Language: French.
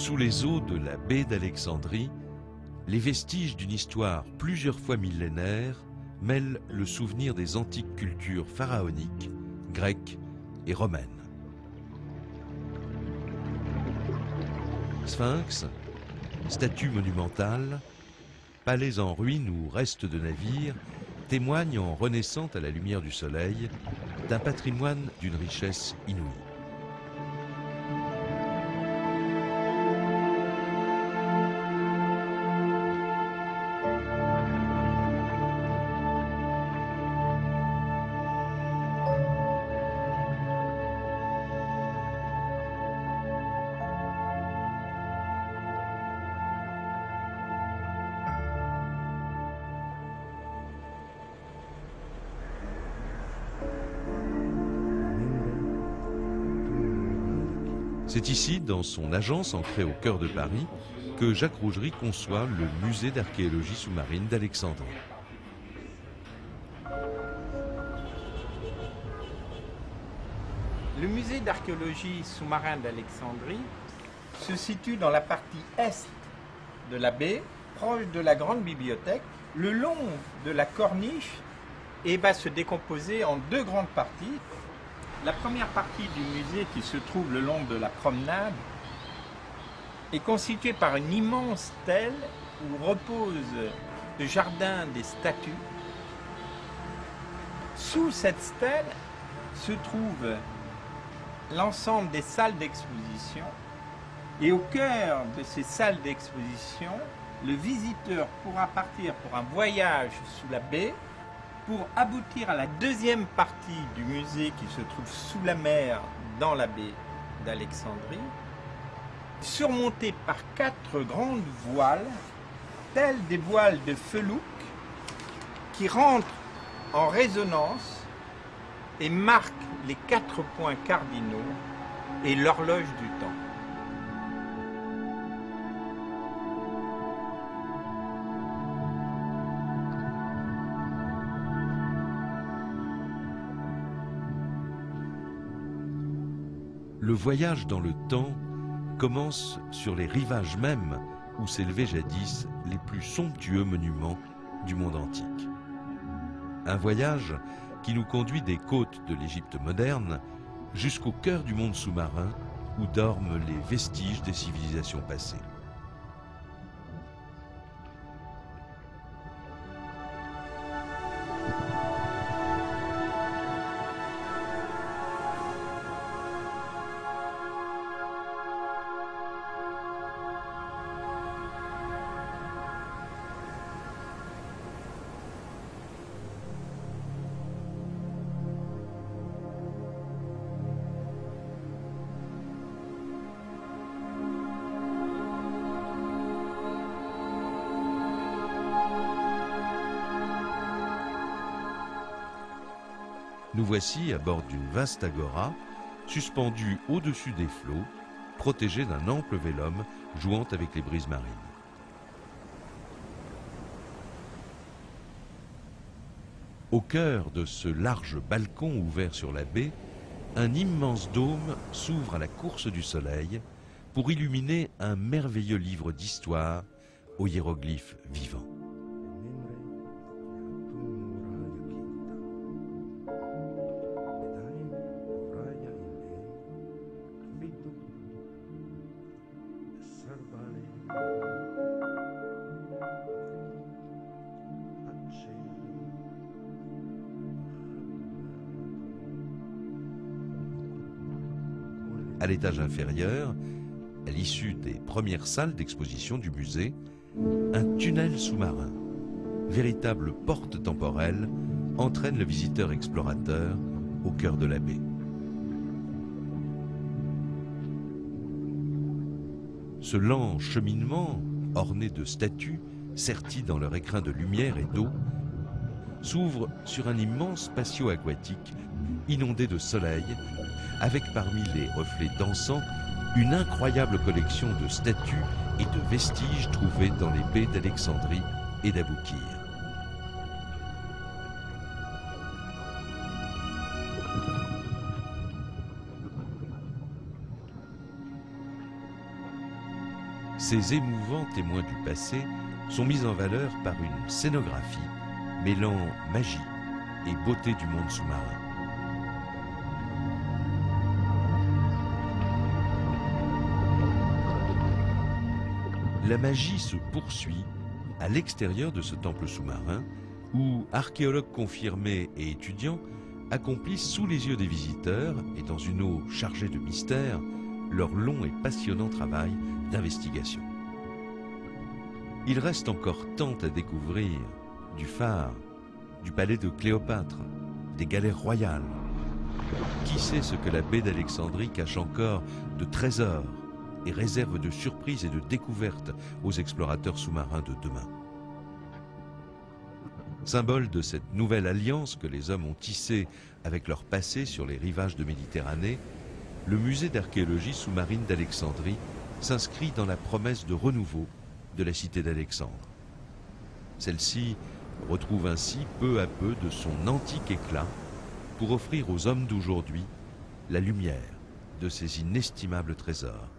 Sous les eaux de la baie d'Alexandrie, les vestiges d'une histoire plusieurs fois millénaire mêlent le souvenir des antiques cultures pharaoniques, grecques et romaines. Sphinx, statues monumentales, palais en ruine ou restes de navires témoignent en renaissant à la lumière du soleil d'un patrimoine d'une richesse inouïe. C'est ici, dans son agence ancrée au cœur de Paris, que Jacques Rougerie conçoit le musée d'archéologie sous-marine d'Alexandrie. Le musée d'archéologie sous-marine d'Alexandrie se situe dans la partie est de la baie, proche de la grande bibliothèque, le long de la corniche, et va se décomposer en deux grandes parties. La première partie du musée, qui se trouve le long de la promenade, est constituée par une immense stèle où repose le jardin des statues. Sous cette stèle se trouve l'ensemble des salles d'exposition, et au cœur de ces salles d'exposition, le visiteur pourra partir pour un voyage sous la baie pour aboutir à la deuxième partie du musée qui se trouve sous la mer dans la baie d'Alexandrie, surmontée par 4 grandes voiles, telles des voiles de felouk, qui rentrent en résonance et marquent les 4 points cardinaux et l'horloge du temps. Le voyage dans le temps commence sur les rivages mêmes où s'élevaient jadis les plus somptueux monuments du monde antique. Un voyage qui nous conduit des côtes de l'Égypte moderne jusqu'au cœur du monde sous-marin où dorment les vestiges des civilisations passées. Nous voici à bord d'une vaste agora, suspendue au-dessus des flots, protégée d'un ample vélum jouant avec les brises marines. Au cœur de ce large balcon ouvert sur la baie, un immense dôme s'ouvre à la course du soleil pour illuminer un merveilleux livre d'histoire aux hiéroglyphes vivants. À l'étage inférieur, à l'issue des premières salles d'exposition du musée, un tunnel sous-marin, véritable porte temporelle, entraîne le visiteur explorateur au cœur de la baie. Ce lent cheminement, orné de statues, serties dans leur écrin de lumière et d'eau, s'ouvre sur un immense patio aquatique inondé de soleil, avec parmi les reflets dansants une incroyable collection de statues et de vestiges trouvés dans les baies d'Alexandrie et d'Aboukir. Ces émouvants témoins du passé sont mis en valeur par une scénographie mêlant magie et beauté du monde sous-marin. La magie se poursuit à l'extérieur de ce temple sous-marin où archéologues confirmés et étudiants accomplissent sous les yeux des visiteurs et dans une eau chargée de mystères leur long et passionnant travail d'investigation. Il reste encore tant à découvrir du phare, du palais de Cléopâtre, des galères royales. Qui sait ce que la baie d'Alexandrie cache encore de trésors et réserve de surprises et de découvertes aux explorateurs sous-marins de demain. Symbole de cette nouvelle alliance que les hommes ont tissée avec leur passé sur les rivages de Méditerranée, le musée d'archéologie sous-marine d'Alexandrie s'inscrit dans la promesse de renouveau de la cité d'Alexandre. Celle-ci retrouve ainsi peu à peu de son antique éclat pour offrir aux hommes d'aujourd'hui la lumière de ces inestimables trésors.